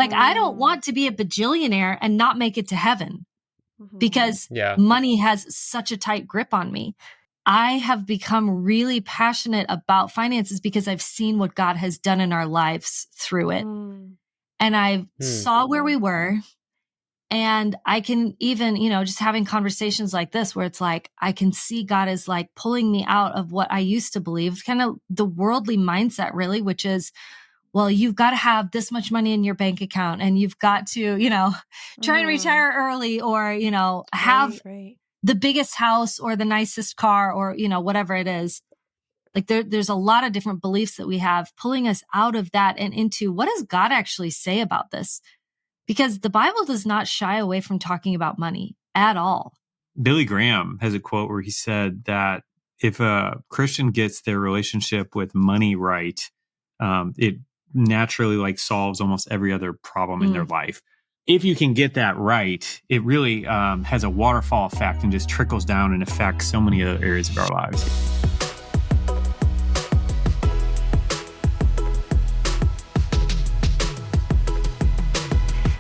Like, I don't want to be a bajillionaire and not make it to heaven because money has such a tight grip on me. I have become really passionate about finances because I've seen what God has done in our lives through it. And I saw where we were. And I can even, just having conversations like this where it's like, I can see God is like pulling me out of what I used to believe, kind of the worldly mindset really, which is, well, you've got to have this much money in your bank account and you've got to, try and retire early or, have the biggest house or the nicest car or, whatever it is. Like there's a lot of different beliefs that we have pulling us out of that and into what does God actually say about this? Because the Bible does not shy away from talking about money at all. Billy Graham has a quote where he said that if a Christian gets their relationship with money right, it naturally solves almost every other problem in their life. If you can get that right, it really has a waterfall effect and just trickles down and affects so many other areas of our lives.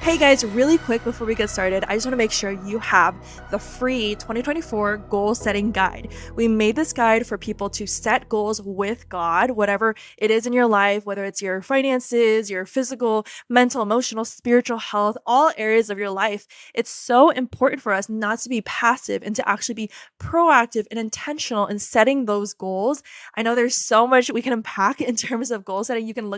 Hey guys, really quick before we get started, I just want to make sure you have the free 2024 goal setting guide. We made this guide for people to set goals with God, whatever it is in your life, whether it's your finances, your physical, mental, emotional, spiritual health, all areas of your life. It's so important for us not to be passive and to actually be proactive and intentional in setting those goals. I know there's so much we can unpack in terms of goal setting. You can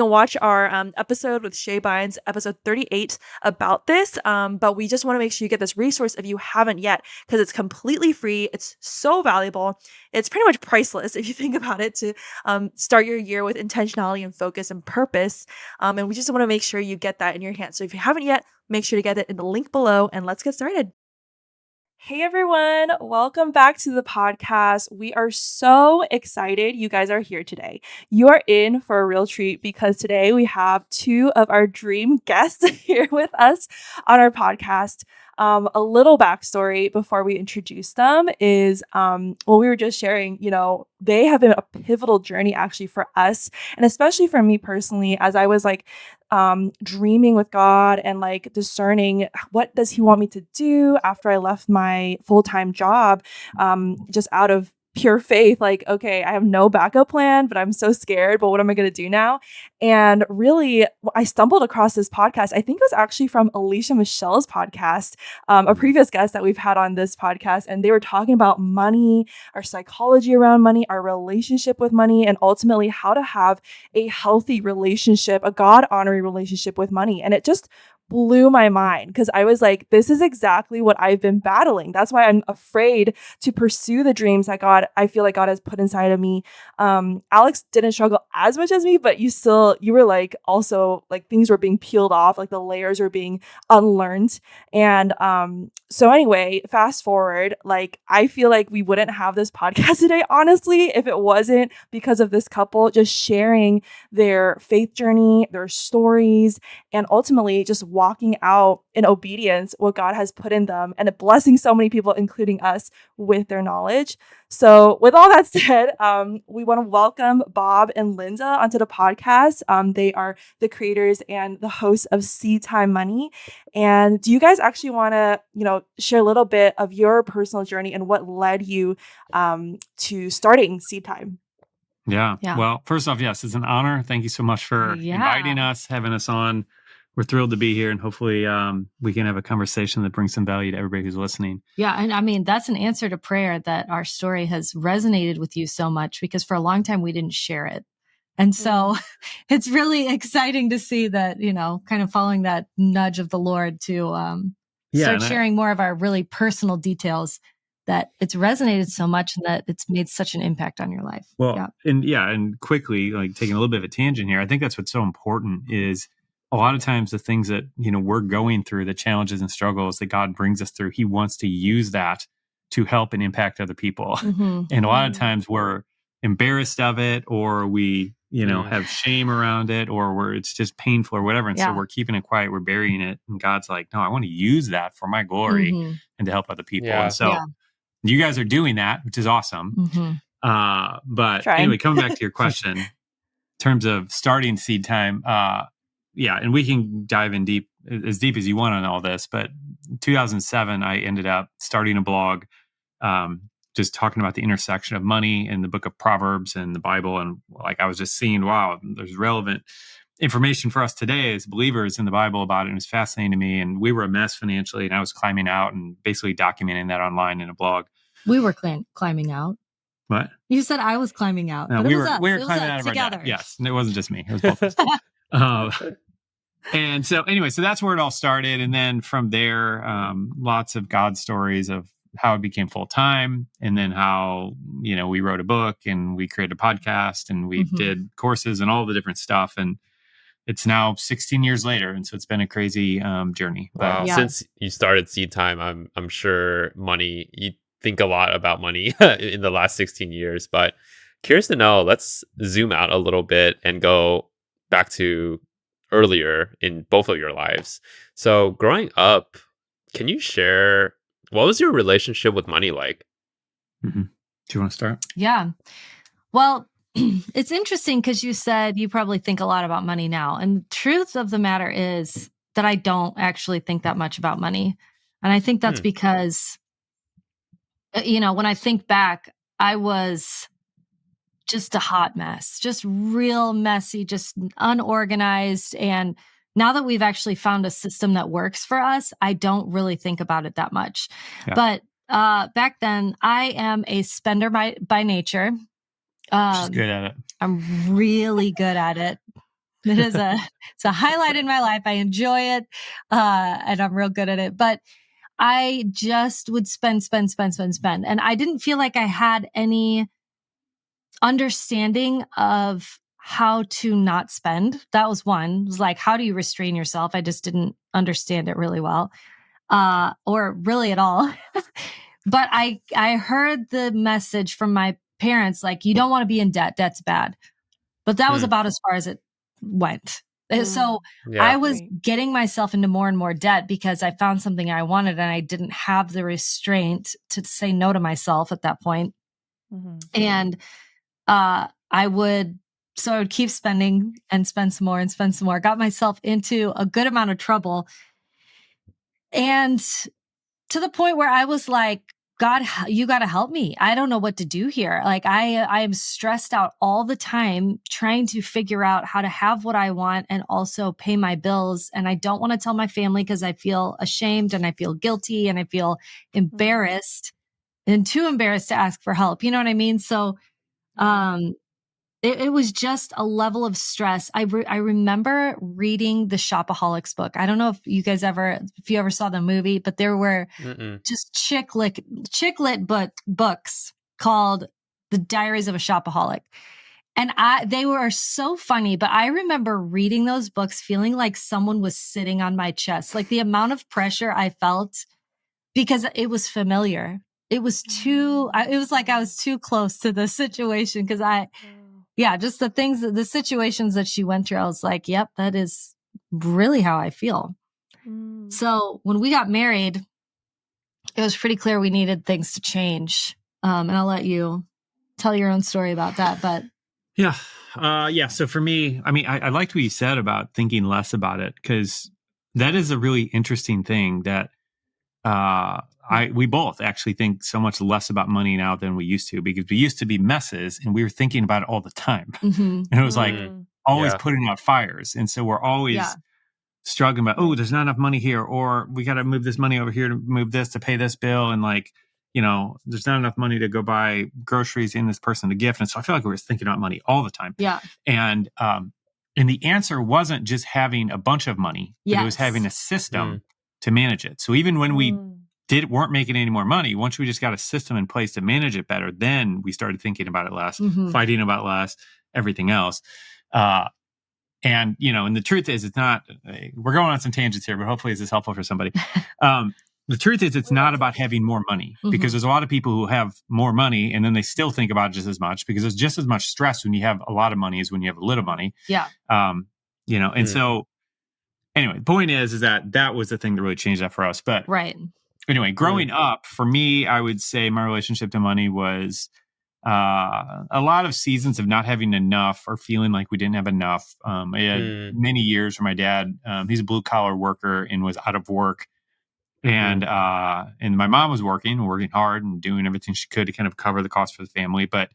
watch our episode with Shay Bynes, episode 38, about this, but we just want to make sure you get this resource if you haven't yet, because it's completely free. It's so valuable. It's pretty much priceless if you think about it, to start your year with intentionality and focus and purpose. And we just want to make sure you get that in your hands. So if you haven't yet, make sure to get it in the link below, and let's get started. Hey everyone, welcome back to the podcast. We are so excited you guys are here today. You are in for a real treat because today we have two of our dream guests here with us on our podcast. A little backstory before we introduce them is, we were just sharing, they have been a pivotal journey actually for us, and especially for me personally, as I was dreaming with God and discerning what does he want me to do after I left my full-time job, just out of pure faith, okay, I have no backup plan, but I'm so scared, but what am I going to do now? And really, I stumbled across this podcast. I think it was actually from Alicia Michelle's podcast, a previous guest that we've had on this podcast. And they were talking about money, our psychology around money, our relationship with money, and ultimately how to have a healthy relationship, a God-honoring relationship with money. And it just blew my mind because I was like, this is exactly what I've been battling. That's why I'm afraid to pursue the dreams that I feel like God has put inside of me. Alex didn't struggle as much as me, but you were also things were being peeled off, the layers were being unlearned. And so anyway, fast forward, I feel like we wouldn't have this podcast today, honestly, if it wasn't because of this couple just sharing their faith journey, their stories, and ultimately just walking out in obedience what God has put in them and blessing so many people, including us, with their knowledge. So with all that said, we want to welcome Bob and Linda onto the podcast. They are the creators and the hosts of SeedTime Money. And do you guys actually want to, share a little bit of your personal journey and what led you to starting SeedTime? Yeah. Well, first off, yes, it's an honor. Thank you so much for inviting us, having us on. We're thrilled to be here, and hopefully we can have a conversation that brings some value to everybody who's listening. Yeah. And I mean, that's an answer to prayer that our story has resonated with you so much, because for a long time we didn't share it. And so it's really exciting to see that, kind of following that nudge of the Lord to start sharing more of our really personal details, that it's resonated so much and that it's made such an impact on your life. Well, and quickly, taking a little bit of a tangent here, I think that's what's so important is a lot of times the things that, we're going through, the challenges and struggles that God brings us through, he wants to use that to help and impact other people. And a lot of times we're embarrassed of it, or we, have shame around it, or it's just painful or whatever. And so we're keeping it quiet, we're burying it. And God's like, no, I want to use that for my glory and to help other people. And so you guys are doing that, which is awesome. But anyway, coming back to your question, in terms of starting SeedTime, yeah, and we can dive in deep as you want on all this, but 2007, I ended up starting a blog, just talking about the intersection of money and the book of Proverbs and the Bible. And like, I was just seeing, wow, there's relevant information for us today as believers in the Bible about it. And it was fascinating to me. And we were a mess financially, and I was climbing out and basically documenting that online in a blog. We were climbing out. What? You said I was climbing out. No, we were climbing out of together. Our debt. Yes. And it wasn't just me. It was both of us. And so anyway, so that's where it all started. And then from there, lots of God stories of how it became full time, and then how, we wrote a book and we created a podcast and we did courses and all the different stuff. And it's now 16 years later. And so it's been a crazy journey. Wow. Yeah. Since you started SeedTime, I'm sure you think a lot about money in the last 16 years, but curious to know, let's zoom out a little bit and go back to earlier in both of your lives. So growing up, can you share, what was your relationship with money like? Mm-hmm. Do you want to start? Yeah. Well, it's interesting because you said you probably think a lot about money now. And the truth of the matter is that I don't actually think that much about money. And I think that's because, when I think back, I was just a hot mess, just real messy, just unorganized. And now that we've actually found a system that works for us, I don't really think about it that much. Yeah. But back then, I am a spender by nature. She's good at it. I'm really good at it. It's a highlight in my life. I enjoy it, and I'm real good at it. But I just would spend. And I didn't feel like I had any understanding of how to not spend. That was one. It was like, how do you restrain yourself? I just didn't understand it really well, or really at all. But I heard the message from my parents, like, you don't want to be in debt. Debt's bad. But that was about as far as it went. So I was getting myself into more and more debt because I found something I wanted and I didn't have the restraint to say no to myself at that point. And I would keep spending and spend some more and spend some more. Got myself into a good amount of trouble. And to the point where I was like, God, you got to help me. I don't know what to do here. Like I am stressed out all the time trying to figure out how to have what I want and also pay my bills. And I don't want to tell my family because I feel ashamed and I feel guilty and I feel embarrassed and too embarrassed to ask for help. You know what I mean? So, it was just a level of stress. I remember reading the Shopaholics book. I don't know if you ever saw the movie, but there were just chick lit books called The Diaries of a Shopaholic. And they were so funny, but I remember reading those books feeling like someone was sitting on my chest, like the amount of pressure I felt because it was familiar. It was like I was too close to the situation because just the situations that she went through, I was like, yep, that is really how I feel. So when we got married, it was pretty clear we needed things to change. And I'll let you tell your own story about that. But so for me, I mean, I liked what you said about thinking less about it, because that is a really interesting thing that we both actually think so much less about money now than we used to, because we used to be messes and we were thinking about it all the time. And it was like always putting out fires. And so we're always struggling about, there's not enough money here, or we got to move this money over here to move this to pay this bill. And there's not enough money to go buy groceries and this person a gift. And so I feel like we were thinking about money all the time. Yeah. And the answer wasn't just having a bunch of money, but it was having a system to manage it. So even when we weren't making any more money, once we just got a system in place to manage it better, then we started thinking about it less, fighting about less, everything else. And the truth is, it's not, we're going on some tangents here, but hopefully this is helpful for somebody. The truth is, it's not about having more money, because there's a lot of people who have more money and then they still think about it just as much, because there's just as much stress when you have a lot of money as when you have a little money. Yeah. So anyway, the point is that was the thing that really changed that for us. But anyway, growing up, for me, I would say my relationship to money was a lot of seasons of not having enough or feeling like we didn't have enough. I had many years where my dad, he's a blue collar worker and was out of work. And my mom was working hard and doing everything she could to kind of cover the cost for the family. But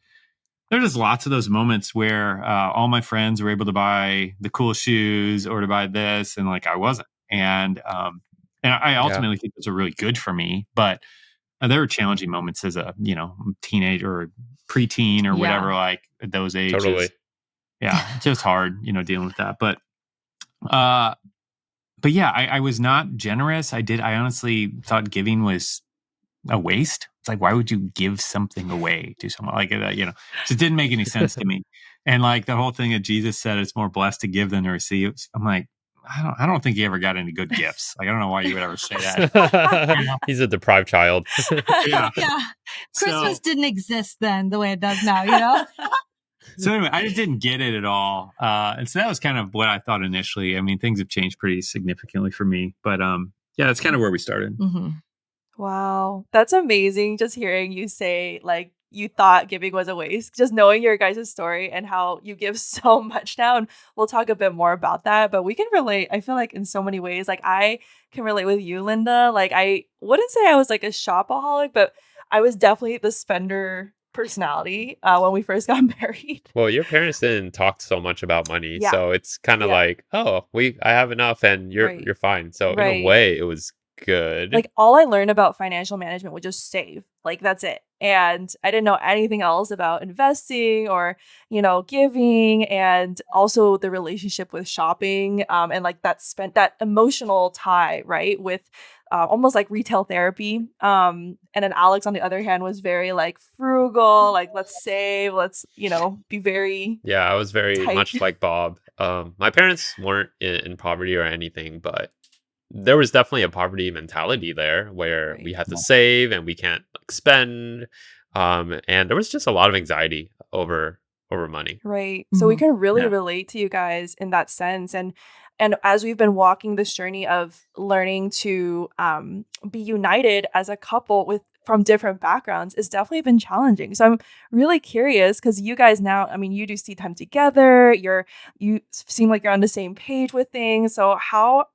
there's just lots of those moments where all my friends were able to buy the cool shoes or to buy this, and like I wasn't. And I ultimately think those are really good for me. But there were challenging moments as a teenager or preteen or whatever, like at those ages. Totally. Yeah, it's just hard, dealing with that. But yeah, I was not generous. I honestly thought giving was a waste. It's like, why would you give something away to someone like that? Just didn't make any sense to me. And like the whole thing that Jesus said, it's more blessed to give than to receive. I'm like, I don't think he ever got any good gifts. Like, I don't know why you would ever say that. He's a deprived child. Yeah. Christmas didn't exist then the way it does now, So anyway, I just didn't get it at all. And so that was kind of what I thought initially. I mean, things have changed pretty significantly for me, but yeah, that's kind of where we started. Mm-hmm. Wow. That's amazing. Just hearing you say like you thought giving was a waste, just knowing your guys' story and how you give so much now. And we'll talk a bit more about that, but we can relate. I feel like in so many ways, like I can relate with you, Linda. Like I wouldn't say I was like a shopaholic, but I was definitely the spender personality when we first got married. Well, your parents didn't talk so much about money, so it's kind of like, oh, I have enough, and you're fine. So in a way, it was good. Like all I learned about financial management was just save. Like that's it. And I didn't know anything else about investing or, giving, and also the relationship with shopping, and like that emotional tie, right? With almost like retail therapy. And then Alex, on the other hand, was very like frugal, like let's save, let's, be very. Yeah, I was very much like Bob. My parents weren't in poverty or anything, but there was definitely a poverty mentality there where we had to save and we can't like spend. And there was just a lot of anxiety over money. Right. So we can really relate to you guys in that sense. And as we've been walking this journey of learning to be united as a couple from different backgrounds, it's definitely been challenging. So I'm really curious because you guys now, I mean, you do SeedTime together. You seem like you're on the same page with things. So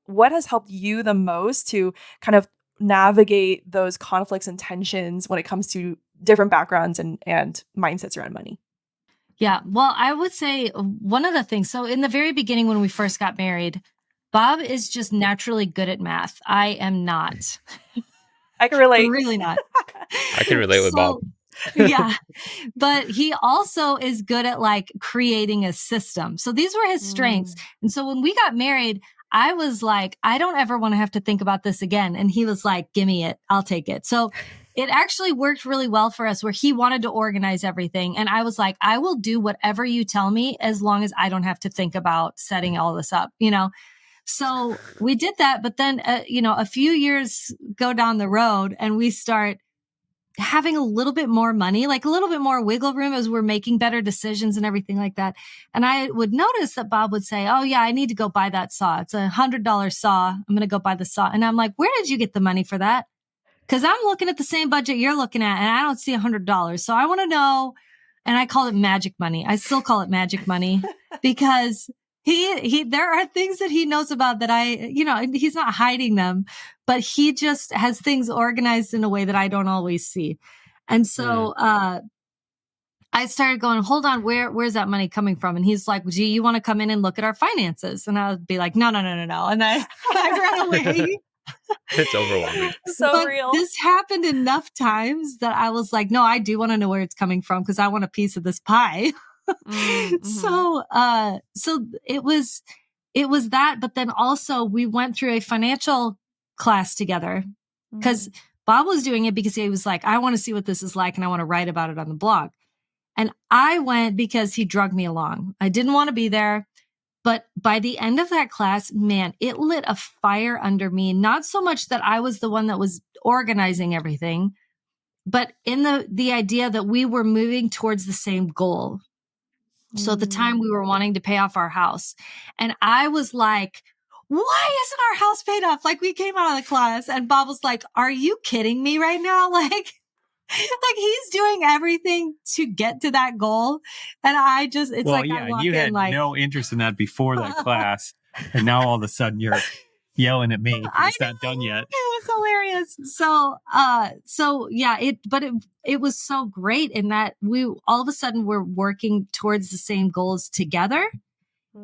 what has helped you the most to kind of navigate those conflicts and tensions when it comes to different backgrounds and mindsets around money? Yeah. Well, I would say one of the things, so in the very beginning when we first got married, Bob is just naturally good at math. I am not. I can relate. Really not. I can relate with Bob. Yeah. But he also is good at like creating a system. So these were his strengths. And so when we got married, I was like, I don't ever want to have to think about this again. And he was like, give me it. I'll take it. So it actually worked really well for us where he wanted to organize everything. And I was like, I will do whatever you tell me as long as I don't have to think about setting all this up, So we did that. But then, a few years go down the road and we start having a little bit more money, like a little bit more wiggle room as we're making better decisions and everything like that. And I would notice that Bob would say, oh yeah, I need to go buy that saw. It's $100 saw. I'm going to go buy the saw. And I'm like, where did you get the money for that? Because I'm looking at the same budget you're looking at and I don't see $100. So I want to know. And I call it magic money. I still call it magic money because there are things that he knows about that he's not hiding them, but he just has things organized in a way that I don't always see. And so, I started going, hold on, where's that money coming from? And he's like, gee, you want to come in and look at our finances? And I would be like, no. And I ran away. It's overwhelming. So real. This happened enough times that I was like, no, I do want to know where it's coming from because I want a piece of this pie. So it was that, but then also we went through a financial class together because Bob was doing it because he was like, I want to see what this is like and I want to write about it on the blog. And I went because he drugged me along. I didn't want to be there. But by the end of that class, man, it lit a fire under me. Not so much that I was the one that was organizing everything, but in the idea that we were moving towards the same goal. So at the time we were wanting to pay off our house. And I was like, why isn't our house paid off? Like we came out of the class and Bob was like, are you kidding me right now? Like like he's doing everything to get to that goal. And I just, it's well, like, yeah, I walk you in had like, no interest in that before that class. And now all of a sudden you're yelling at me because it's not done yet. It was hilarious. So yeah, it was so great in that we all of a sudden were working towards the same goals together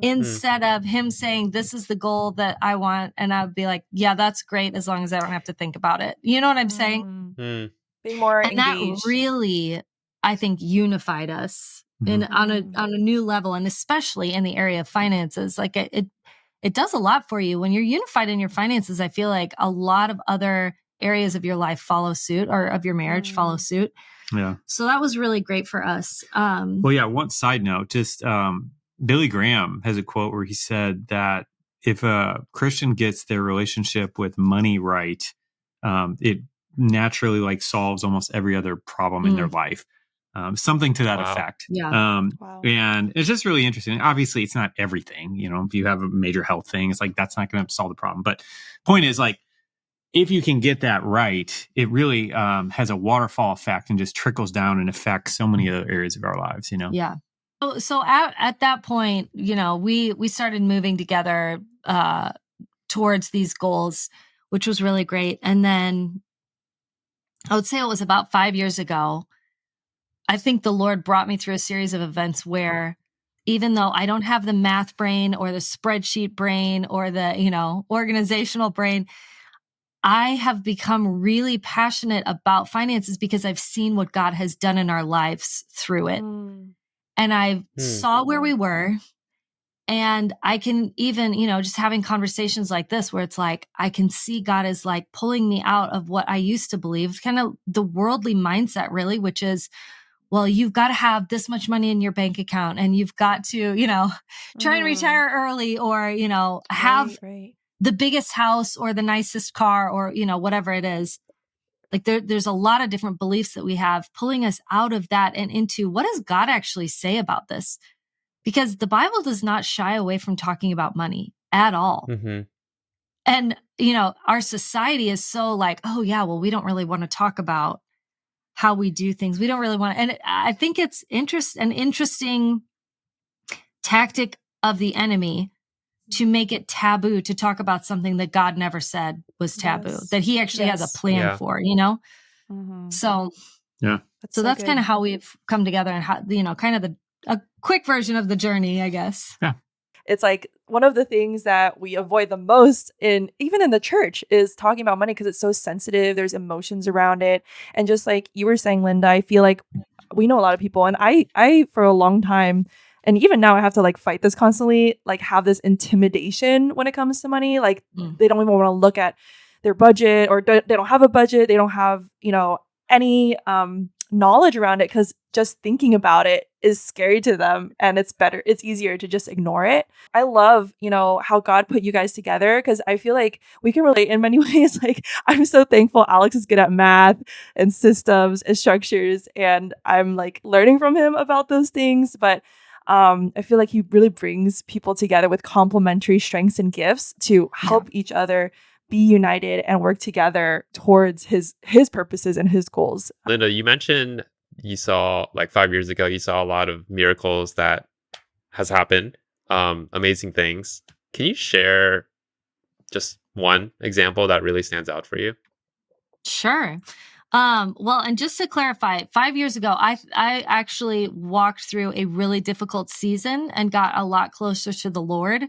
instead of him saying, this is the goal that I want. And I'd be like, yeah, that's great. As long as I don't have to think about it. You know what I'm saying? Being more And engaged. that really, I think, unified us on a new level, and especially in the area of finances. Like it does a lot for you when you're unified in your finances. I feel like a lot of other areas of your life follow suit, or of your marriage follow suit. Yeah. So that was really great for us. Well, yeah. One side note, just Billy Graham has a quote where he said that if a Christian gets their relationship with money right, it naturally like solves almost every other problem in their life. Something to that effect. Yeah. And it's just really interesting. Obviously, it's not everything. You know, if you have a major health thing, it's like that's not going to solve the problem. But point is, like, if you can get that right, it really has a waterfall effect and just trickles down and affects so many other areas of our lives. You know. Yeah. So at that point, you know, we started moving together towards these goals, which was really great. And then I would say it was about 5 years ago. I think the Lord brought me through a series of events where even though I don't have the math brain or the spreadsheet brain or the, you know, organizational brain, I have become really passionate about finances because I've seen what God has done in our lives through it. And I saw where we were. And I can even, you know, just having conversations like this where it's like, I can see God is like pulling me out of what I used to believe, kind of the worldly mindset, really, which is, well, you've got to have this much money in your bank account and you've got to, you know, try and retire early, or, you know, have the biggest house or the nicest car, or, you know, whatever it is. Like there's a lot of different beliefs that we have pulling us out of that and into what does God actually say about this? Because the Bible does not shy away from talking about money at all. And, you know, our society is so like, oh yeah, well, we don't really want to talk about how we do things. We don't really want to. And I think it's an interesting tactic of the enemy to make it taboo to talk about something that God never said was taboo, that he actually has a plan for, you know? So, yeah. So that's kind of how we've come together, and how, you know, kind of a quick version of the journey, I guess. Yeah. It's like one of the things that we avoid the most even in the church is talking about money because it's so sensitive. There's emotions around it. And just like you were saying, Linda, I feel like we know a lot of people, and I for a long time, and even now I have to like fight this constantly, like have this intimidation when it comes to money. Like they don't even want to look at their budget, or they don't have a budget. They don't have, you know, any knowledge around it because just thinking about it is scary to them, and it's easier to just ignore it. I love, you know, how God put you guys together because I feel like we can relate in many ways. Like I'm so thankful Alex is good at math and systems and structures, and I'm like learning from him about those things. But I feel like he really brings people together with complementary strengths and gifts to help each other be united and work together towards his purposes and his goals. Linda, you mentioned you saw, like 5 years ago, you saw a lot of miracles that has happened, amazing things. Can you share just one example that really stands out for you? Sure. Well, and just to clarify, 5 years ago, I actually walked through a really difficult season and got a lot closer to the Lord.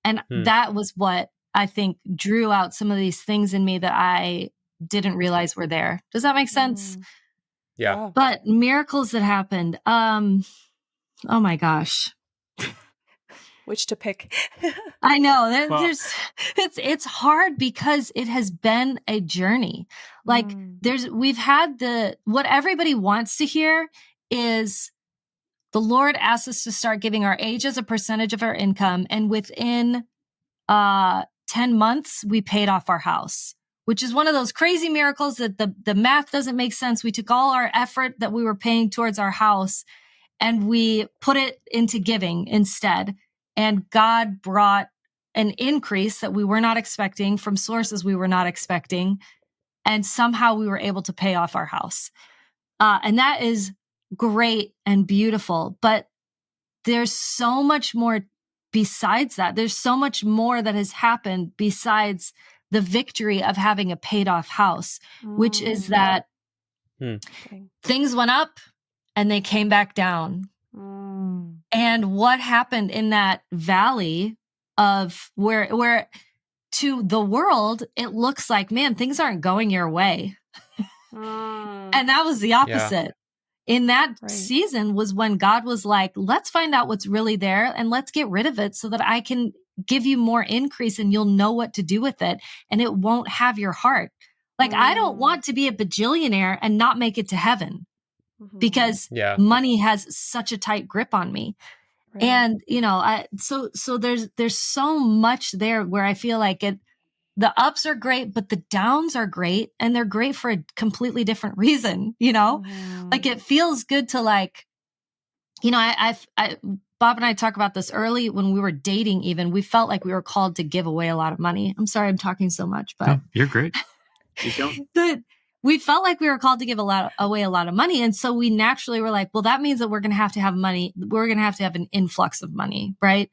And that was what I think drew out some of these things in me that I didn't realize were there. Does that make sense? Yeah. But miracles that happened. Oh my gosh. Which to pick? I know it's hard because it has been a journey. Like we've had what everybody wants to hear is the Lord asks us to start giving our age as a percentage of our income. And within 10 months, we paid off our house, which is one of those crazy miracles that the math doesn't make sense. We took all our effort that we were paying towards our house and we put it into giving instead. And God brought an increase that we were not expecting from sources we were not expecting. And somehow we were able to pay off our house. And that is great and beautiful. But there's so much more besides that. There's so much more that has happened besides the victory of having a paid off house, which is that things went up and they came back down. And what happened in that valley of where to the world, it looks like, man, things aren't going your way. And that was the opposite. Yeah. In that season was when God was like, let's find out what's really there and let's get rid of it so that I can give you more increase and you'll know what to do with it and it won't have your heart. Like, I don't want to be a bajillionaire and not make it to heaven because money has such a tight grip on me. Right. And, so there's so much there where I feel like the ups are great, but the downs are great. And they're great for a completely different reason, like it feels good to like, Bob and I talk about this early when we were dating, even we felt like we were called to give away a lot of money. I'm sorry, I'm talking so much, but you're great. We felt like we were called to give away a lot of money. And so we naturally were like, well, that means that we're going to have money. We're going to have an influx of money. Right.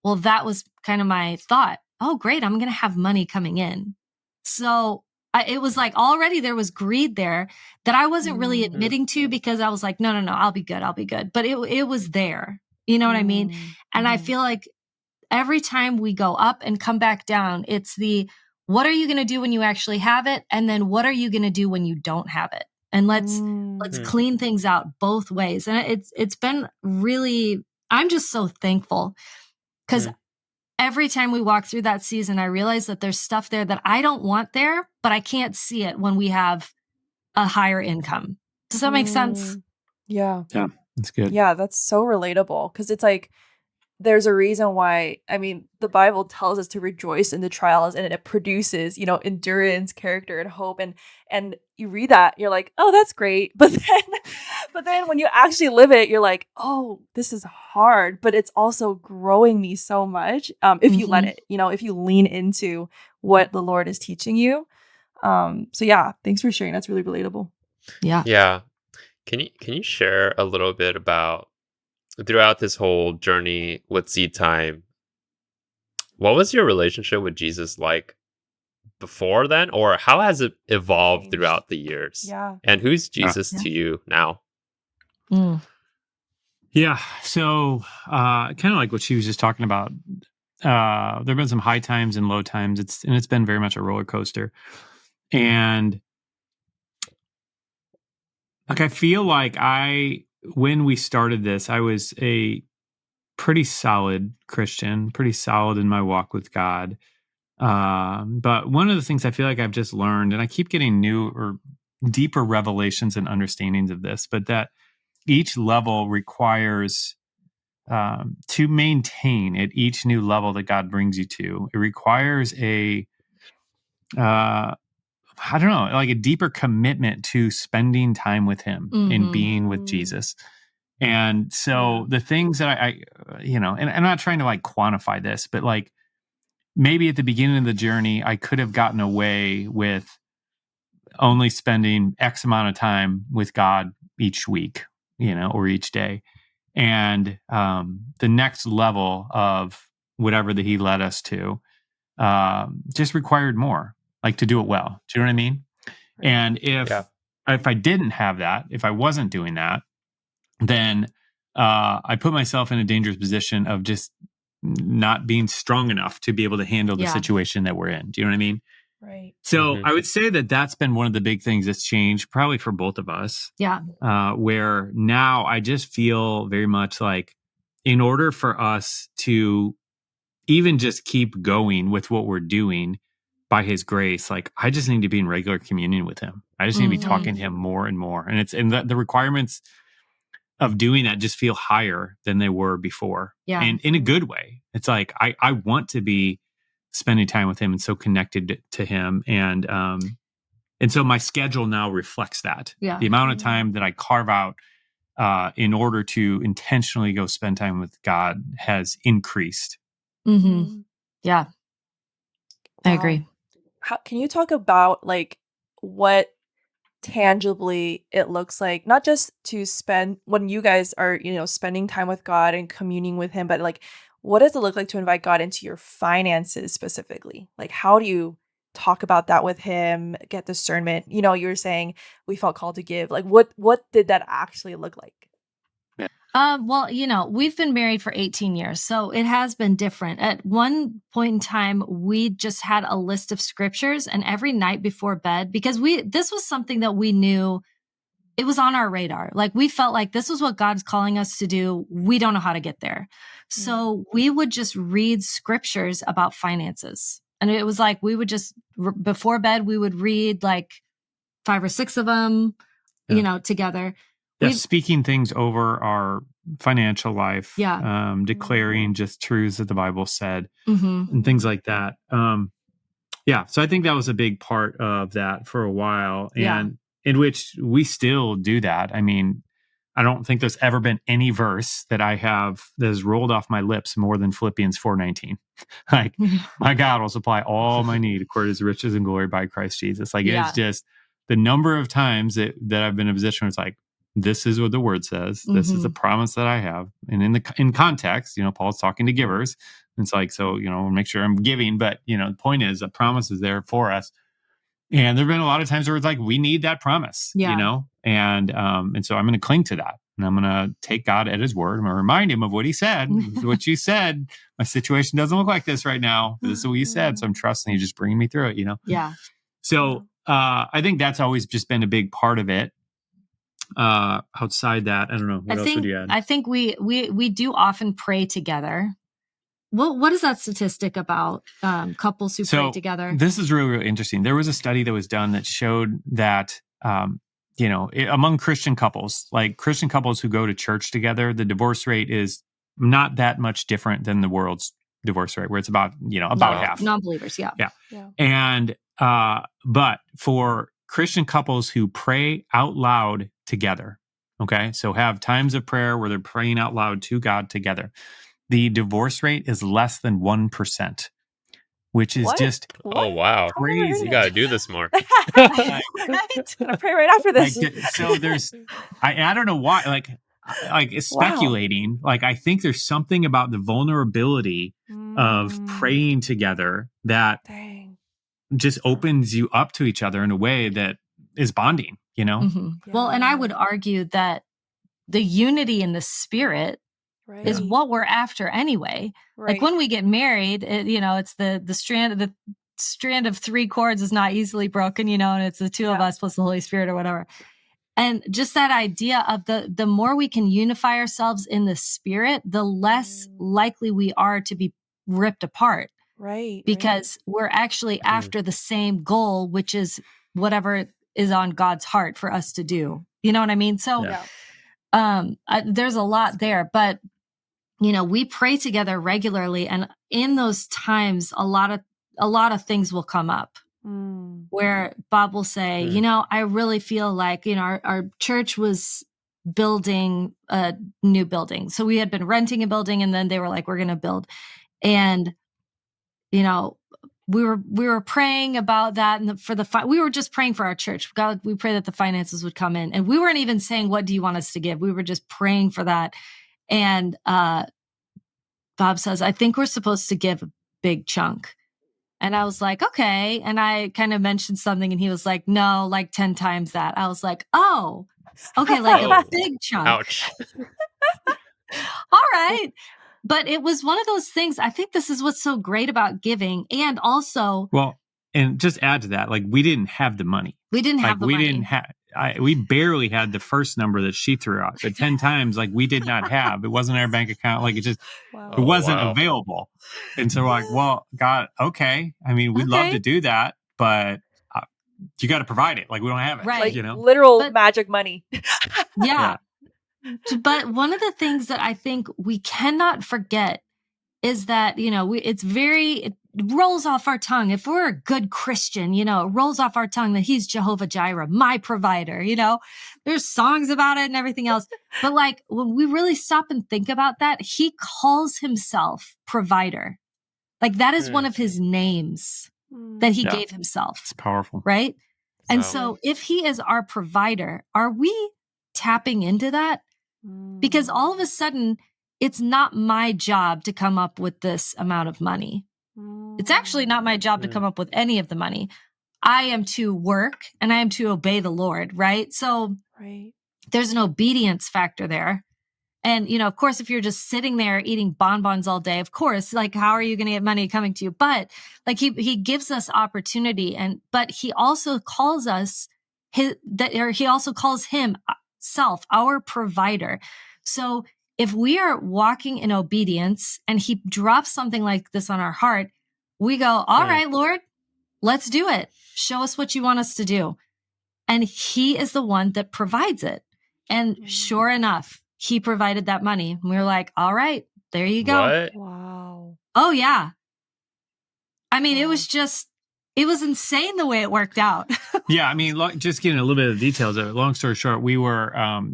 Well, that was kind of my thought. Oh, great. I'm going to have money coming in. So it was like already there was greed there that I wasn't really admitting to because I was like, no, I'll be good. I'll be good. But it was there. You know what I mean? And I feel like every time we go up and come back down, it's what are you going to do when you actually have it? And then what are you going to do when you don't have it? And let's clean things out both ways. And it's been really, I'm just so thankful because every time we walk through that season, I realize that there's stuff there that I don't want there, but I can't see it when we have a higher income. Does that make sense? Yeah. Yeah, that's good. Yeah, that's so relatable because it's like, there's a reason why, the Bible tells us to rejoice in the trials and it produces, endurance, character, and hope. And you read that, you're like, oh, that's great. But then when you actually live it, you're like, oh, this is hard, but it's also growing me so much. If you let it, if you lean into what the Lord is teaching you. So yeah, thanks for sharing. That's really relatable. Yeah. Yeah. Can you share a little bit about throughout this whole journey with SeedTime, what was your relationship with Jesus like before then, or how has it evolved throughout the years? Yeah. And who's Jesus to you now? Yeah. So kind of like what she was just talking about. There have been some high times and low times. It's been very much a roller coaster. And like, I feel like when we started this, I was a pretty solid Christian, pretty solid in my walk with God. But one of the things I feel like I've just learned, and I keep getting new or deeper revelations and understandings of this, but that each level requires to maintain at each new level that God brings you to. It requires I don't know, like a deeper commitment to spending time with Him and being with Jesus. And so the things that I and I'm not trying to like quantify this, but like maybe at the beginning of the journey, I could have gotten away with only spending X amount of time with God each week, or each day. And the next level of whatever that He led us to just required more, like to do it well. Do you know what I mean? Right. And if I didn't have that, if I wasn't doing that, then I put myself in a dangerous position of just not being strong enough to be able to handle the situation that we're in. Do you know what I mean? Right. So I would say that that's been one of the big things that's changed, probably for both of us. Yeah. Where now I just feel very much like, in order for us to even just keep going with what we're doing by His grace, like I just need to be in regular communion with Him. I just need to be talking to Him more and more. And the requirements of doing that just feel higher than they were before. Yeah. And in a good way. It's like, I want to be spending time with Him and so connected to Him. And so my schedule now reflects that. Yeah. The amount of time that I carve out in order to intentionally go spend time with God has increased. Yeah. I agree. Can you talk about like what tangibly it looks like, not just to spend when you guys are, spending time with God and communing with him, but like, what does it look like to invite God into your finances specifically? Like, how do you talk about that with him, get discernment? You were saying we felt called to give. Like, what did that actually look like? Well, we've been married for 18 years, so it has been different. At one point in time, we just had a list of scriptures, and every night before bed, because this was something that we knew, it was on our radar. Like, we felt like this was what God's calling us to do. We don't know how to get there. So we would just read scriptures about finances. And it was like, we would just, before bed, we would read like 5 or 6 of them, together. Yeah, speaking things over our financial life, declaring just truths that the Bible said, and things like that. So I think that was a big part of that for a while, and in which we still do that. I mean, I don't think there's ever been any verse that I have that has rolled off my lips more than Philippians 4:19. Like, my God will supply all my need according to his riches and glory by Christ Jesus. Like, it's just the number of times that I've been in a position where it's like, this is what the word says. This is the promise that I have. And in context, Paul's talking to givers. It's like, so, make sure I'm giving. But, the point is, a promise is there for us. And there have been a lot of times where it's like, we need that promise, and so I'm going to cling to that. And I'm going to take God at his word. I'm going to remind him of what he said. This is what you said. My situation doesn't look like this right now. But this is what you said. So I'm trusting you, just bringing me through it, Yeah. So I think that's always just been a big part of it. Outside that, I don't know. What else would you add? I think we do often pray together. What is that statistic about couples who pray together? This is really, really interesting. There was a study that was done that showed that, among Christian couples, like Christian couples who go to church together, the divorce rate is not that much different than the world's divorce rate, where it's about half. Non-believers, yeah. And, but for Christian couples who pray out loud together, okay, so have times of prayer where they're praying out loud to God together, the divorce rate is less than 1%, which is just oh wow, crazy. You got to do this more. Right? Gonna pray right after this. So there's, I don't know why, like speculating. Like, I think there's something about the vulnerability of praying together that just opens you up to each other in a way that is bonding. Well, and I would argue that the unity in the spirit is what we're after anyway. Like, when we get married, it's the strand of 3 cords is not easily broken, and it's the 2 of us plus the Holy Spirit or whatever. And just that idea of the more we can unify ourselves in the spirit, the less likely we are to be ripped apart. Right. Because we're actually after the same goal, which is whatever is on God's heart for us to do. You know what I mean? So there's a lot there, but we pray together regularly, and in those times, a lot of things will come up where Bob will say, I really feel like, our church was building a new building. So we had been renting a building, and then they were like, we're going to build. And, we were praying about that. And we were just praying for our church. God, we pray that the finances would come in. And we weren't even saying, what do you want us to give? We were just praying for that. And Bob says, I think we're supposed to give a big chunk. And I was like, okay. And I kind of mentioned something, and he was like, no, like 10 times that. I was like, oh, okay, like a big chunk. Ouch. All right. But it was one of those things. I think this is what's so great about giving. And also, well, and just add to that, like, we didn't have the money. We didn't have the money. We barely had the first number that she threw out, but 10 times, like, we did not have. It wasn't in our bank account. Like, it just, it wasn't available. And so we're like, well, God, okay. I mean, we'd love to do that, but you got to provide it. Like, we don't have it. Right. Like, literal magic money. Yeah. But one of the things that I think we cannot forget is that, it rolls off our tongue. If we're a good Christian, it rolls off our tongue that he's Jehovah Jireh, my provider, there's songs about it and everything else. But like, when we really stop and think about that, he calls himself provider. Like, that is one of his names that he gave himself. It's powerful. Right? And so if he is our provider, are we tapping into that? Because all of a sudden, it's not my job to come up with this amount of money. It's actually not my job to come up with any of the money. I am to work and I am to obey the Lord, right? So there's an obedience factor there. And, of course, if you're just sitting there eating bonbons all day, of course, like, how are you going to get money coming to you? But like he gives us opportunity, but he also calls us he also calls himself our provider. So if we are walking in obedience and he drops something like this on our heart, we go, all right, Lord, let's do it. Show us what you want us to do. And he is the one that provides it. And sure enough, he provided that money. And we were like, all right, there you go. What? Wow. Oh, yeah. I mean, it was insane the way it worked out. Yeah. I mean, just getting a little bit of the details of it. Long story short, we were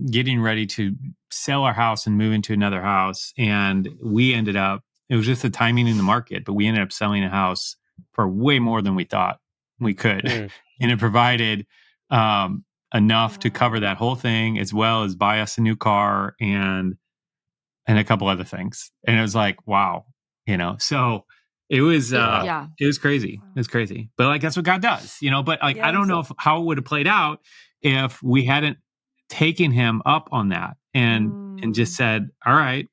getting ready to sell our house and move into another house. And we ended up, it was just the timing in the market, but we ended up selling a house for way more than we thought we could. And it provided enough to cover that whole thing, as well as buy us a new car and a couple other things. And it was like, wow, so it was, it was crazy. It was crazy. But like, that's what God does, but like, I don't know how it would have played out if we hadn't taken him up on that and just said, all right,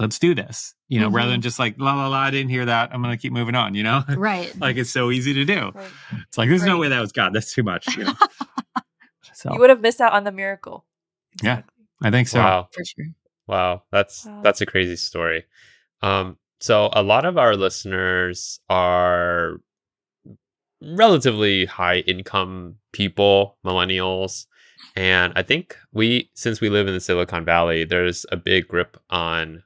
let's do this, rather than just like, la, la, la, I didn't hear that. I'm going to keep moving on, Right. Like, it's so easy to do. Right. It's like, there's no way that was God. That's too much. So you would have missed out on the miracle. Exactly. Yeah, I think so. Wow. For sure. Wow. That's a crazy story. So a lot of our listeners are relatively high income people, millennials. And I think since we live in the Silicon Valley, there's a big grip on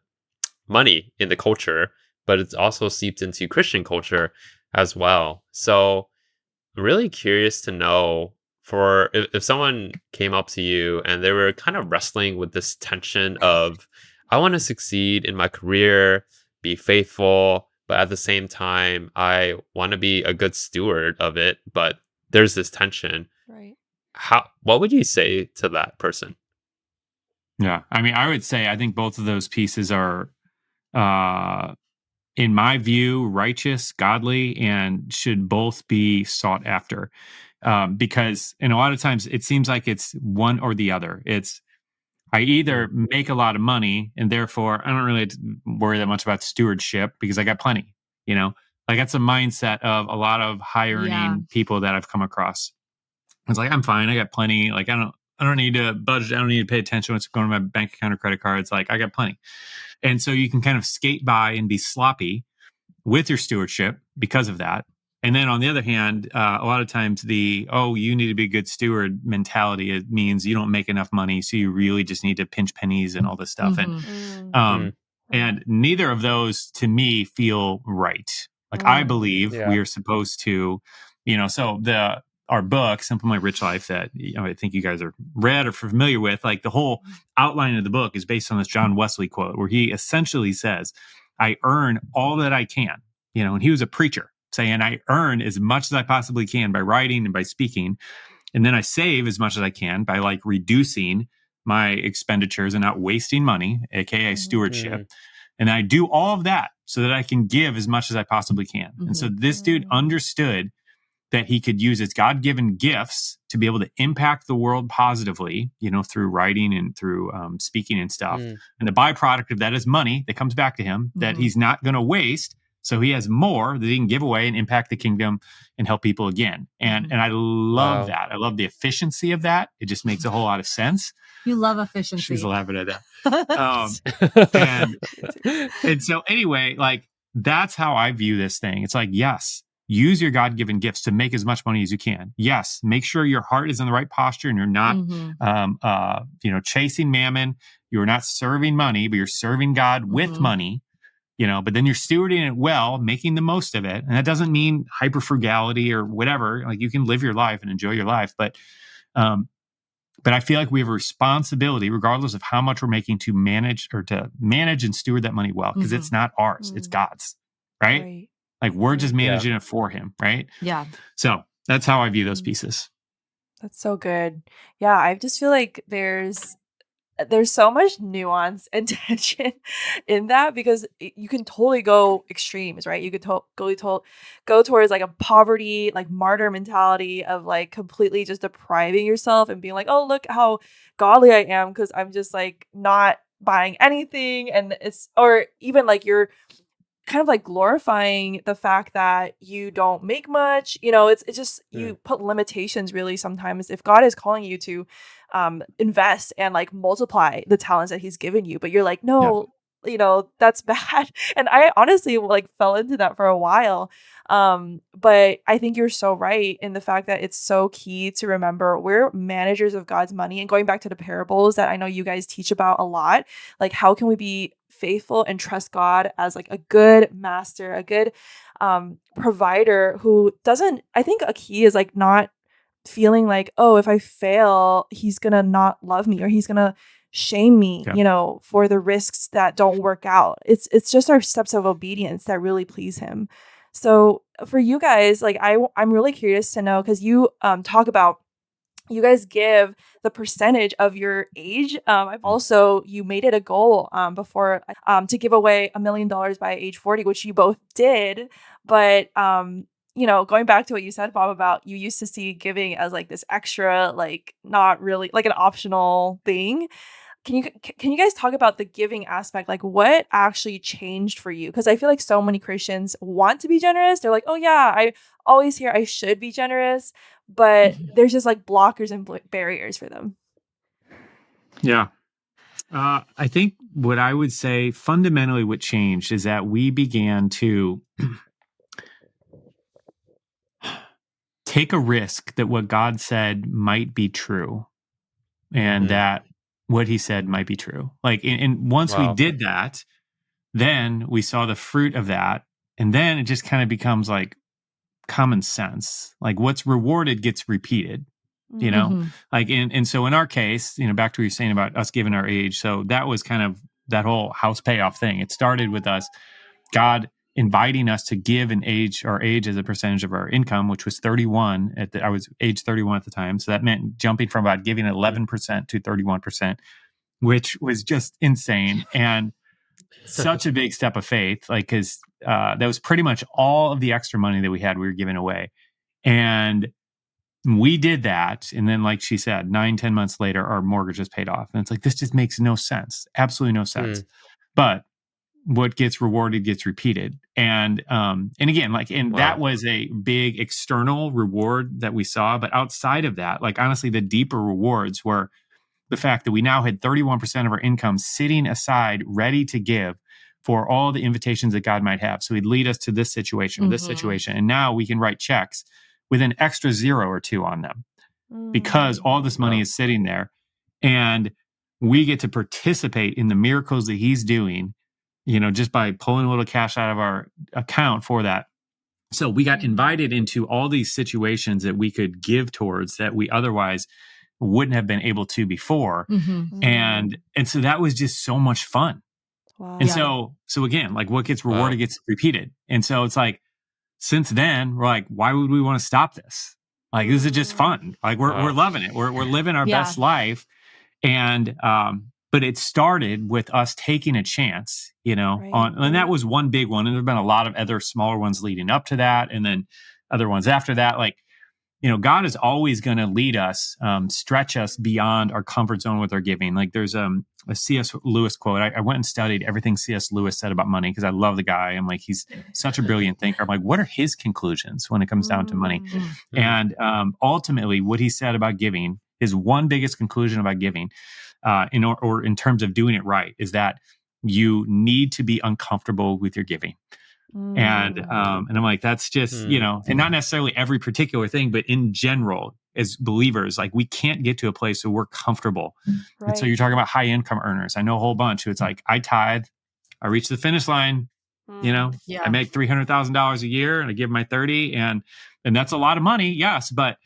money in the culture, but it's also seeped into Christian culture as well. So I'm really curious to know, for if someone came up to you and they were kind of wrestling with this tension of, I want to succeed in my career, be faithful, but at the same time, I want to be a good steward of it, but there's this tension. Right. What would you say to that person? Yeah. I mean, I would say, I think both of those pieces are, in my view, righteous, godly, and should both be sought after. Because a lot of times it seems like it's one or the other. It's, I either make a lot of money and therefore I don't really worry that much about stewardship because I got plenty, like that's a mindset of a lot of high earning people that I've come across. It's like, I'm fine. I got plenty. Like, I don't need to budget. I don't need to pay attention to what's going to my bank account or credit card. It's like, I got plenty. And so you can kind of skate by and be sloppy with your stewardship because of that. And then on the other hand, a lot of times you need to be a good steward mentality, it means you don't make enough money. So you really just need to pinch pennies and all this stuff. And neither of those to me feel right. Like I believe we are supposed to, so our book, Simple My Rich Life, that I think you guys are read or familiar with, like the whole outline of the book is based on this John Wesley quote where he essentially says, I earn all that I can, and he was a preacher saying, I earn as much as I possibly can by writing and by speaking. And then I save as much as I can by like reducing my expenditures and not wasting money, aka stewardship. And I do all of that so that I can give as much as I possibly can. And so this dude understood that he could use his God-given gifts to be able to impact the world positively, through writing and through speaking and stuff. And the byproduct of that is money that comes back to him that he's not going to waste. So he has more that he can give away and impact the kingdom and help people again. And I love that. I love the efficiency of that. It just makes a whole lot of sense. You love efficiency. She's laughing at that. And so anyway, like that's how I view this thing. It's like, yes, use your God-given gifts to make as much money as you can. Yes, make sure your heart is in the right posture and you're not, chasing mammon. You're not serving money, but you're serving God with money. But then you're stewarding it well, making the most of it. And that doesn't mean hyper frugality or whatever. Like you can live your life and enjoy your life. But I feel like we have a responsibility, regardless of how much we're making, to manage and steward that money well, because it's not ours, it's God's, right? Like we're just managing it for him, right? Yeah. So that's how I view those pieces. That's so good. Yeah, I just feel like there's so much nuance and tension in that, because you can totally go extremes, right? You could go towards like a poverty, like martyr mentality of like completely just depriving yourself and being like, oh, look how godly I am because I'm just like not buying anything. And or even like you're kind of like glorifying the fact that you don't make much. It's just you put limitations really sometimes. If God is calling you to invest and like multiply the talents that he's given you, but you're like, no, that's bad. And I honestly like fell into that for a while. But I think you're so right in the fact that it's so key to remember we're managers of God's money. And going back to the parables that I know you guys teach about a lot, like how can we be faithful and trust God as like a good master, a good provider who doesn't, I think a key is like not feeling like, oh, if I fail, he's gonna not love me or he's gonna shame me, for the risks that don't work out. It's just our steps of obedience that really please him. So for you guys, like I'm really curious to know, because you talk about you guys give the percentage of your age. I've also, you made it a goal before to give away $1 million by age 40, which you both did. But, going back to what you said, Bob, about you used to see giving as like this extra, like not really like an optional thing. Can you guys talk about the giving aspect? Like what actually changed for you? Because I feel like so many Christians want to be generous. They're like, oh yeah, I always hear I should be generous, but there's just like blockers and barriers for them. Yeah. I think what I would say fundamentally what changed is that we began to take a risk that what God said might be true and that what he said might be true. Like, and once we did that, then we saw the fruit of that. And then it just kind of becomes like common sense. Like what's rewarded gets repeated, like, and so in our case, back to what you're saying about us giving our age. So that was kind of that whole house payoff thing. It started with us, God inviting us to give our age as a percentage of our income, which was 31 I was age 31 at the time. So that meant jumping from about giving 11% to 31%, which was just insane. And such a big step of faith, like, cause that was pretty much all of the extra money that we were giving away. And we did that. And then, like she said, 9-10 months later, our mortgage is paid off. And it's like, this just makes no sense. Absolutely no sense. But what gets rewarded gets repeated. And again, like, and that was a big external reward that we saw. But outside of that, like, honestly, the deeper rewards were the fact that we now had 31% of our income sitting aside, ready to give for all the invitations that God might have. So he'd lead us to this situation or this situation. And now we can write checks with an extra 0 or 2 on them because all this money is sitting there. And we get to participate in the miracles that he's doing, just by pulling a little cash out of our account for that. So we got invited into all these situations that we could give towards that we otherwise wouldn't have been able to before. And so that was just so much fun. Wow. And so again, like what gets rewarded gets repeated. And so it's like, since then we're like, why would we want to stop this? Like, this is just fun. Like we're loving it. We're living our best life. And, but it started with us taking a chance, and that was one big one. And there've been a lot of other smaller ones leading up to that. And then other ones after that, like, God is always going to lead us, stretch us beyond our comfort zone with our giving. Like there's a C.S. Lewis quote. I went and studied everything C.S. Lewis said about money because I love the guy. I'm like, he's such a brilliant thinker. I'm like, what are his conclusions when it comes down to money? And ultimately, what he said about giving, his one biggest conclusion about giving, in terms of doing it right, is that you need to be uncomfortable with your giving. And I'm like, that's just, and not necessarily every particular thing, but in general, as believers, like we can't get to a place where we're comfortable. Right. And so you're talking about high income earners. I know a whole bunch who it's like, I tithe, I reach the finish line, I make $300,000 a year and I give my 30 and that's a lot of money. Yes. But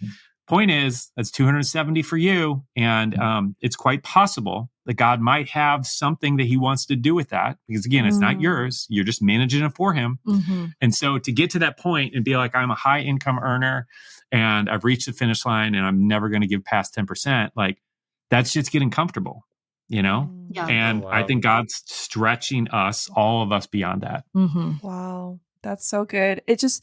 point is, that's 270 for you. And it's quite possible that God might have something that he wants to do with that. Because again, it's not yours. You're just managing it for him. Mm-hmm. And so to get to that point and be like, I'm a high income earner and I've reached the finish line and I'm never going to give past 10%, like that's just getting comfortable, you know? Yeah. And I think God's stretching us, all of us, beyond that. Mm-hmm. Wow. That's so good. It's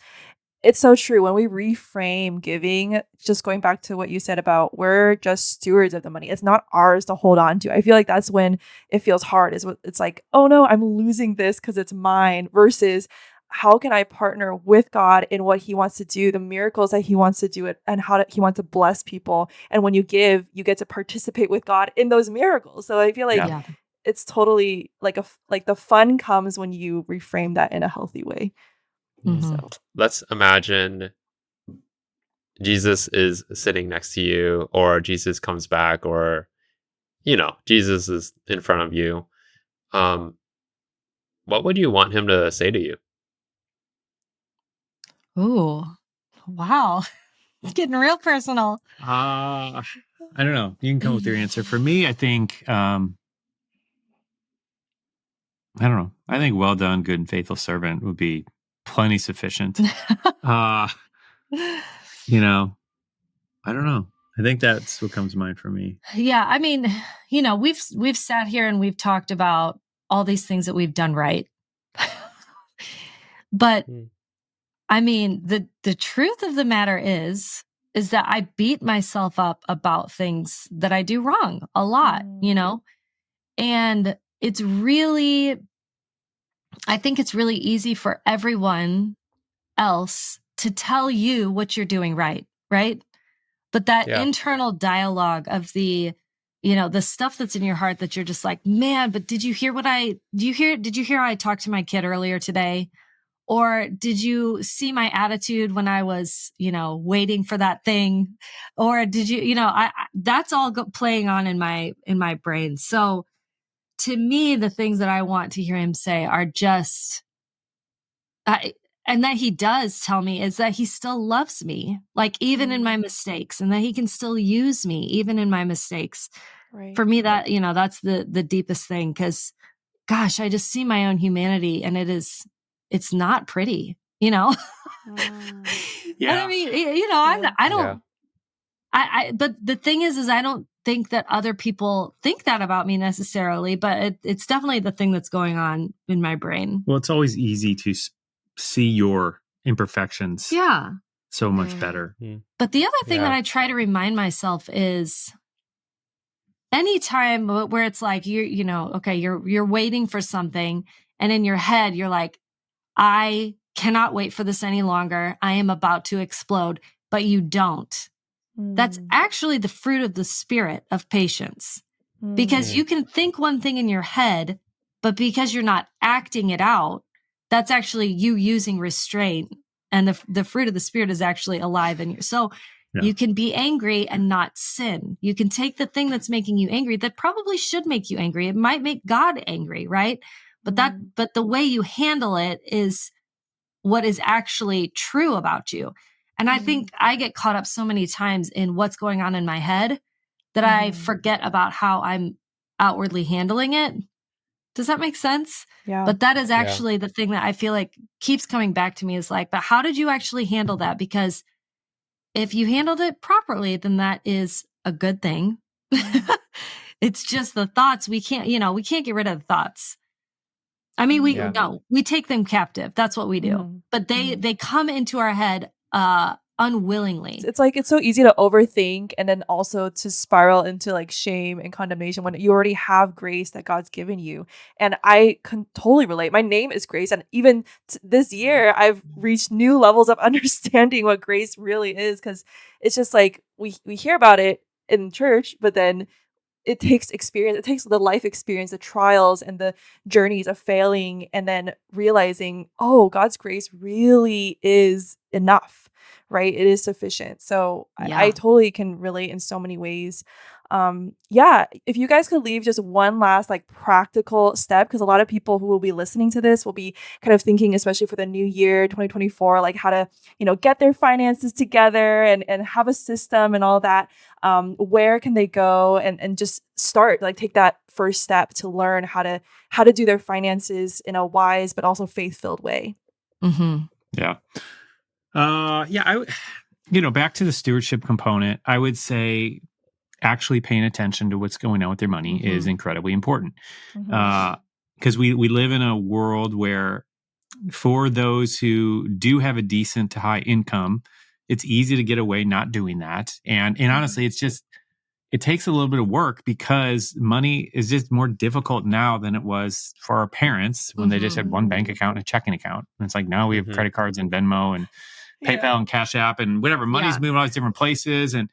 so true. When we reframe giving, just going back to what you said about we're just stewards of the money. It's not ours to hold on to. I feel like that's when it feels hard. It's like, oh no, I'm losing this because it's mine, versus how can I partner with God in what he wants to do, the miracles that he wants to do it, and he wants to bless people. And when you give, you get to participate with God in those miracles. So I feel like it's totally like like the fun comes when you reframe that in a healthy way. Mm-hmm. So let's imagine Jesus is sitting next to you, or Jesus comes back, or Jesus is in front of you. What would you want him to say to you? Ooh, wow. It's getting real personal. I don't know. You can come with your answer. For me, I think, I don't know. I think well done, good and faithful servant would be plenty sufficient. I don't know. I think that's what comes to mind for me. Yeah. I mean, we've sat here and we've talked about all these things that we've done right. But I mean, the truth of the matter is that I beat myself up about things that I do wrong a lot, and I think it's really easy for everyone else to tell you what you're doing right? But that internal dialogue of the stuff that's in your heart that you're just like, man, but did you hear how I talked to my kid earlier today? Or did you see my attitude when I was, waiting for that thing? Or did you, that's all playing on in my brain. So to me, the things that I want to hear him say are just, and that he does tell me, is that he still loves me, like even in my mistakes, and that he can still use me even in my mistakes. Right. For me, that, that's the deepest thing. 'Cause gosh, I just see my own humanity and it's not pretty, Yeah. And I mean, but the thing is I don't think that other people think that about me necessarily, but it's definitely the thing that's going on in my brain. Well, it's always easy to see your imperfections. Yeah. So much better. But the other thing that I try to remind myself is anytime where it's like you're waiting for something, and in your head you're like, I cannot wait for this any longer. I am about to explode, but you don't. That's actually the fruit of the spirit of patience. Because you can think one thing in your head, but because you're not acting it out, that's actually you using restraint. And the fruit of the spirit is actually alive in you. So you can be angry and not sin. You can take the thing that's making you angry that probably should make you angry. It might make God angry, right? But the way you handle it is what is actually true about you. And I think I get caught up so many times in what's going on in my head that I forget about how I'm outwardly handling it. Does that make sense? Yeah. But that is actually the thing that I feel like keeps coming back to me, is like, but how did you actually handle that? Because if you handled it properly, then that is a good thing. It's just the thoughts. We can't get rid of the thoughts. I mean, we take them captive. That's what we do. But they come into our head unwillingly. It's like, it's so easy to overthink and then also to spiral into like shame and condemnation when you already have grace that God's given you. And I can totally relate. My name is Grace. And even this year, I've reached new levels of understanding what grace really is. Because it's just like we hear about it in church, but then it takes experience. It takes the life experience, the trials and the journeys of failing, and then realizing, oh, God's grace really is enough, right? It is sufficient. So I totally can relate in so many ways. Yeah, if you guys could leave just one last like practical step, because a lot of people who will be listening to this will be kind of thinking, especially for the new year 2024, like how to get their finances together and have a system and all that. Where can they go and just start, like take that first step to learn how to do their finances in a wise but also faith-filled way? Mm-hmm. Yeah. Back to the stewardship component, I would say actually paying attention to what's going on with their money is incredibly important. Because we live in a world where, for those who do have a decent to high income, it's easy to get away not doing that. And honestly, it takes a little bit of work, because money is just more difficult now than it was for our parents when they just had one bank account and a checking account. And it's like, now we have credit cards and Venmo and PayPal and Cash App and whatever. Money's moving all these different places. And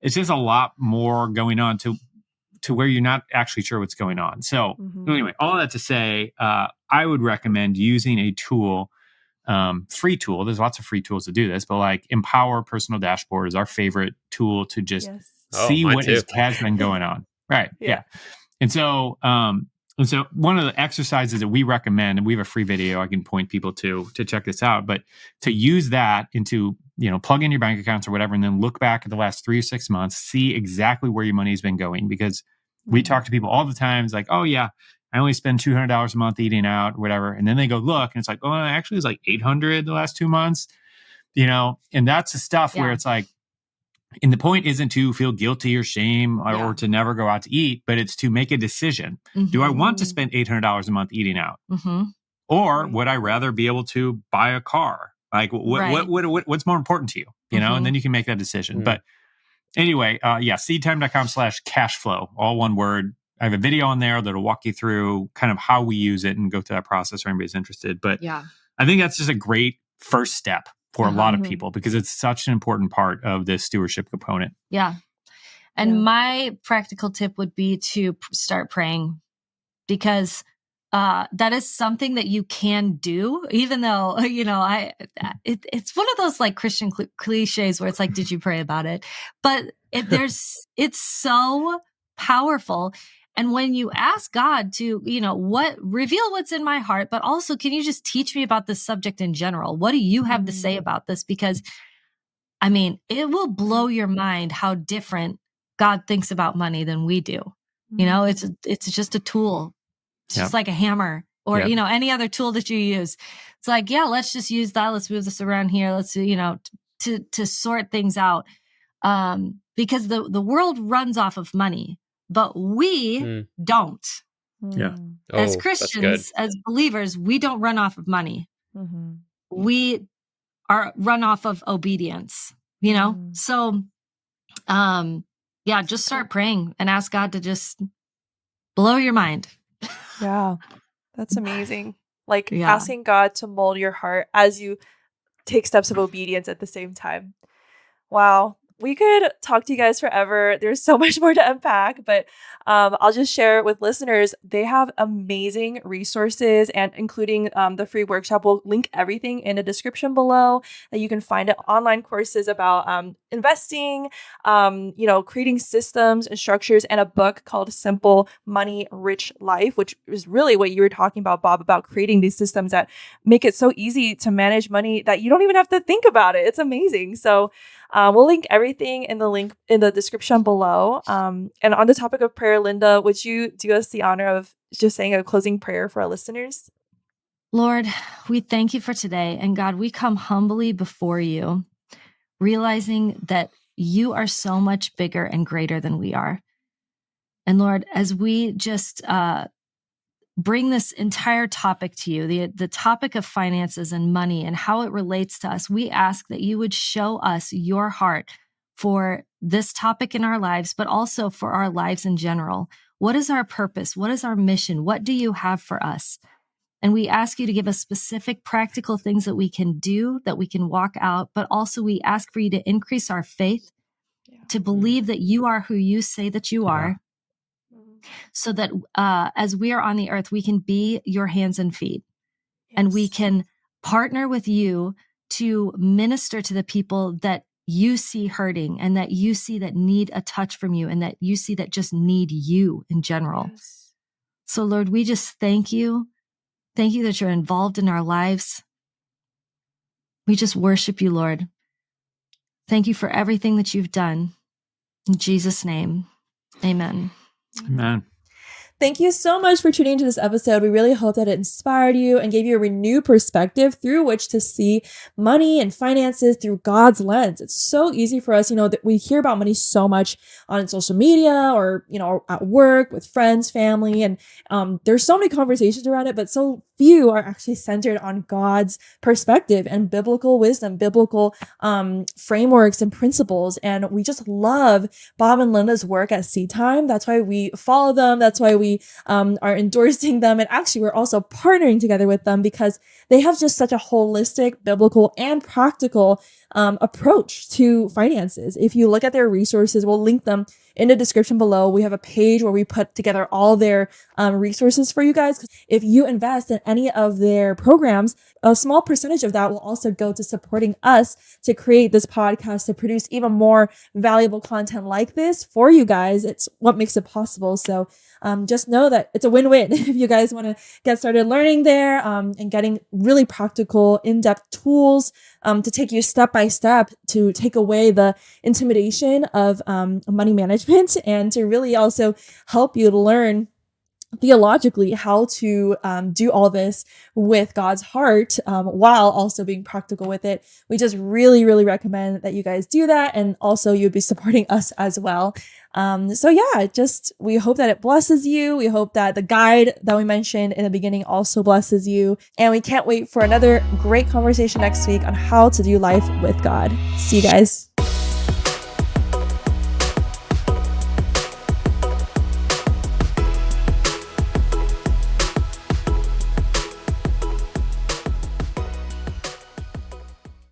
it's just a lot more going on to where you're not actually sure what's going on. So anyway, all that to say, I would recommend using a tool, free tool. There's lots of free tools to do this, but like Empower Personal Dashboard is our favorite tool to just see what has been going on. Right. Yeah. And so one of the exercises that we recommend, and we have a free video I can point people to check this out, but to use that into, plug in your bank accounts or whatever, and then look back at the last 3 or 6 months, see exactly where your money has been going. Because we talk to people all the time. It's like, oh yeah, I only spend $200 a month eating out or whatever. And then they go look and it's like, oh, actually it's like 800 the last 2 months, and that's the stuff where it's like, and the point isn't to feel guilty or shame or to never go out to eat, but it's to make a decision. Do I want to spend $800 a month eating out? Or would I rather be able to buy a car? Like what's more important to you? And then you can make that decision. But anyway, seedtime.com/cashflow, all one word. I have a video on there that'll walk you through kind of how we use it and go through that process for anybody's interested. But I think that's just a great first step for a lot of people, because it's such an important part of this stewardship component. Yeah. And my practical tip would be to start praying, because that is something that you can do, even though, it's one of those like Christian cliches where it's like, did you pray about it? But it's so powerful. And when you ask God to, reveal what's in my heart, but also, can you just teach me about this subject in general? What do you have to say about this? Because it will blow your mind how different God thinks about money than we do. It's just a tool. It's just like a hammer or, any other tool that you use. It's like, let's just use that. Let's move this around here. Let's, to sort things out. Because the world runs off of money, but we don't. Yeah. As Christians, as believers, we don't run off of money. We are run off of obedience, So, just start praying and ask God to just blow your mind. Yeah, that's amazing. Like asking God to mold your heart as you take steps of obedience at the same time. Wow. We could talk to you guys forever. There's so much more to unpack, but I'll just share with listeners. They have amazing resources, and including the free workshop. We'll link everything in the description below, that you can find it. Online courses about investing, creating systems and structures, and a book called Simple Money Rich Life, which is really what you were talking about, Bob, about creating these systems that make it so easy to manage money that you don't even have to think about it. It's amazing. So we'll link everything in the description below. And on the topic of prayer, Linda, would you do us the honor of just saying a closing prayer for our listeners? Lord, we thank you for today. And God, we come humbly before you, realizing that you are so much bigger and greater than we are. And Lord, as we just bring this entire topic to you, the topic of finances and money and how it relates to us, we ask that you would show us your heart for this topic in our lives, but also for our lives in general. What is our purpose? What is our mission? What do you have for us? And we ask you to give us specific practical things that we can do, that we can walk out, but also we ask for you to increase our faith, to believe that you are who you say that you are, so that as we are on the earth, we can be your hands and feet, and we can partner with you to minister to the people that you see hurting and that you see that need a touch from you and that you see that just need you in general. Yes. So Lord, we just thank you. Thank you that you're involved in our lives. We just worship you, Lord. Thank you for everything that you've done. In Jesus' name, amen. Amen. Thank you so much for tuning into this episode. We really hope that it inspired you and gave you a renewed perspective through which to see money and finances through God's lens. It's so easy for us, that we hear about money so much on social media or, at work with friends, family, and there's so many conversations around it, but so few are actually centered on God's perspective and biblical wisdom, biblical frameworks and principles. And we just love Bob and Linda's work at SeedTime. That's why we follow them. That's why we are endorsing them. And actually, we're also partnering together with them because they have just such a holistic, biblical, and practical approach to finances. If you look at their resources, we'll link them in the description below. We have a page where we put together all their resources for you guys. If you invest in any of their programs, a small percentage of that will also go to supporting us to create this podcast, to produce even more valuable content like this for you guys. It's what makes it possible. So just know that it's a win-win if you guys want to get started learning there and getting really practical, in-depth tools to take you step by step to take away the intimidation of money management and to really also help you to learn theologically how to do all this with God's heart while also being practical with it. We just really, really recommend that you guys do that. And also you'd be supporting us as well. So yeah, we hope that it blesses you. We hope that the guide that we mentioned in the beginning also blesses you. And we can't wait for another great conversation next week on how to do life with God. See you guys.